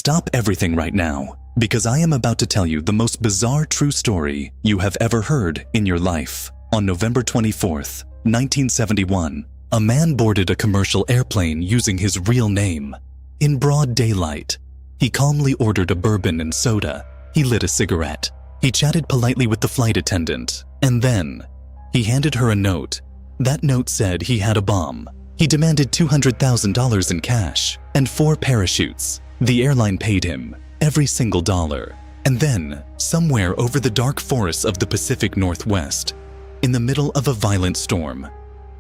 Stop everything right now, because I am about to tell you the most bizarre true story you have ever heard in your life. On November 24th, 1971, a man boarded a commercial airplane using his real name. In broad daylight, he calmly ordered a bourbon and soda. He lit a cigarette. He chatted politely with the flight attendant, and then he handed her a note. That note said he had a bomb. He demanded $200,000 in cash and 4 parachutes. The airline paid him every single dollar. And then, somewhere over the dark forests of the Pacific Northwest, in the middle of a violent storm,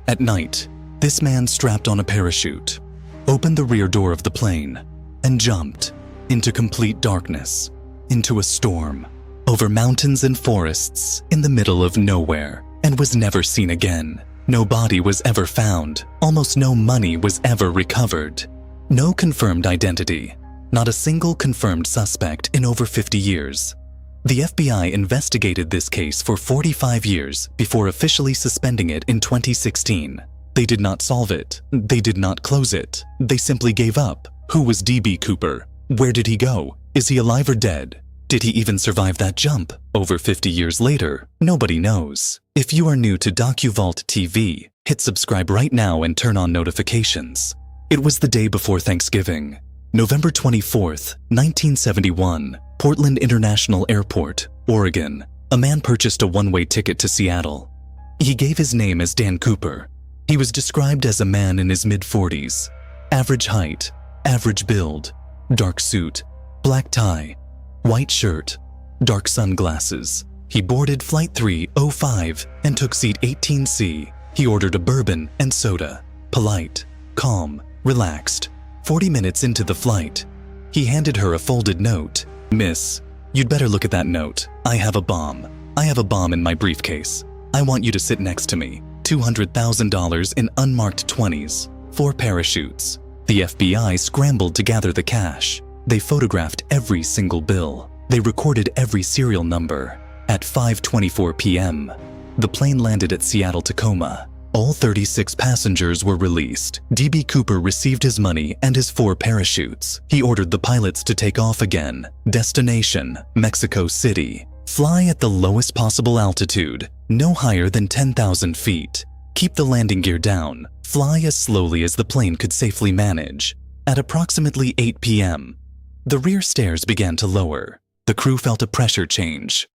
at night, this man strapped on a parachute, opened the rear door of the plane, and jumped into complete darkness, into a storm, over mountains and forests in the middle of nowhere, and was never seen again. No body was ever found. Almost no money was ever recovered. No confirmed identity. Not a single confirmed suspect in over 50 years. The FBI investigated this case for 45 years before officially suspending it in 2016. They did not solve it. They did not close it. They simply gave up. Who was D.B. Cooper? Where did he go? Is he alive or dead? Did he even survive that jump? Over 50 years later, nobody knows. If you are new to DocuVault TV, hit subscribe right now and turn on notifications. It was the day before Thanksgiving, November 24th, 1971, Portland International Airport, Oregon. A man purchased a one-way ticket to Seattle. He gave his name as Dan Cooper. He was described as a man in his mid-40s. Average height, average build, dark suit, black tie, white shirt, dark sunglasses. He boarded Flight 305 and took seat 18C. He ordered a bourbon and soda. Polite, calm, relaxed. 40 minutes into the flight, he handed her a folded note. "Miss, you'd better look at that note. I have a bomb. I have a bomb in my briefcase. I want you to sit next to me. $200,000 in unmarked 20s, 4 parachutes." The FBI scrambled to gather the cash. They photographed every single bill. They recorded every serial number. At 5:24 p.m., the plane landed at Seattle-Tacoma. All 36 passengers were released. D.B. Cooper received his money and his 4 parachutes. He ordered the pilots to take off again. Destination, Mexico City. Fly at the lowest possible altitude, no higher than 10,000 feet. Keep the landing gear down. Fly as slowly as the plane could safely manage. At approximately 8 p.m., the rear stairs began to lower. The crew felt a pressure change.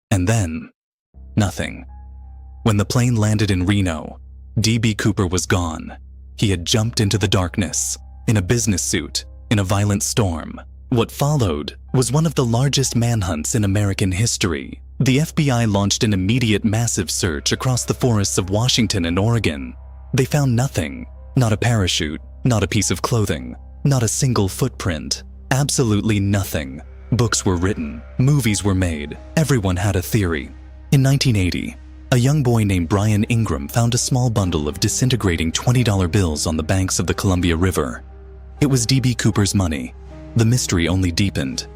And then, nothing. When the plane landed in Reno, D.B. Cooper was gone. He had jumped into the darkness, in a business suit, in a violent storm. What followed was one of the largest manhunts in American history. The FBI launched an immediate massive search across the forests of Washington and Oregon. They found nothing. Not a parachute, not a piece of clothing, not a single footprint. Absolutely nothing. Books were written, movies were made, everyone had a theory. In 1980, a young boy named Brian Ingram found a small bundle of disintegrating $20 bills on the banks of the Columbia River. It was D.B. Cooper's money. The mystery only deepened.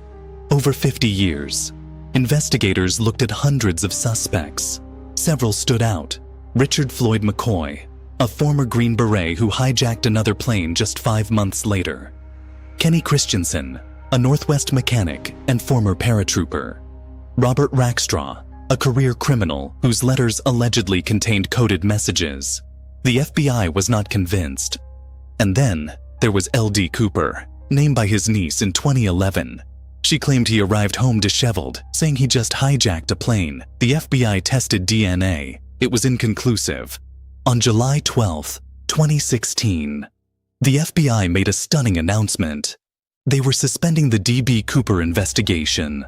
Over 50 years, investigators looked at hundreds of suspects. Several stood out. Richard Floyd McCoy, a former Green Beret who hijacked another plane just 5 months later. Kenny Christensen, a Northwest mechanic and former paratrooper. Robert Rackstraw, a career criminal whose letters allegedly contained coded messages. The FBI was not convinced. And then there was L.D. Cooper, named by his niece in 2011. She claimed he arrived home disheveled, saying he just hijacked a plane. The FBI tested DNA. It was inconclusive. On July 12, 2016, the FBI made a stunning announcement. They were suspending the D.B. Cooper investigation.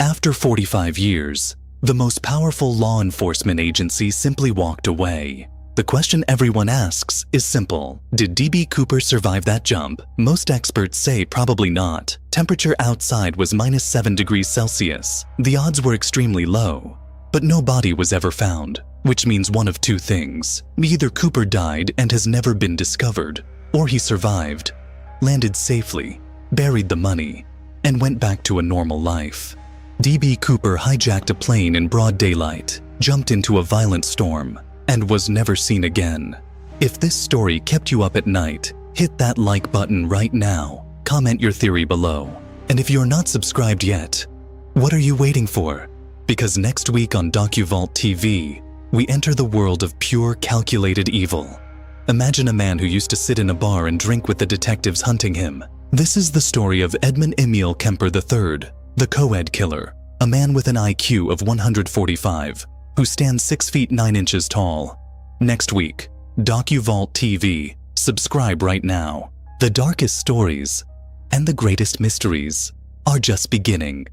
After 45 years, the most powerful law enforcement agency simply walked away. The question everyone asks is simple. Did D.B. Cooper survive that jump? Most experts say probably not. Temperature outside was -7 degrees Celsius. The odds were extremely low. But no body was ever found, which means one of two things. Either Cooper died and has never been discovered, or he survived, landed safely, buried the money, and went back to a normal life. D.B. Cooper hijacked a plane in broad daylight, jumped into a violent storm, and was never seen again. If this story kept you up at night, hit that like button right now. Comment your theory below. And if you're not subscribed yet, what are you waiting for? Because next week on DocuVault TV, we enter the world of pure calculated evil. Imagine a man who used to sit in a bar and drink with the detectives hunting him. This is the story of Edmund Emil Kemper III, the co-ed killer, a man with an IQ of 145, who stands 6 feet 9 inches tall. Next week, DocuVault TV. Subscribe right now. The darkest stories and the greatest mysteries are just beginning.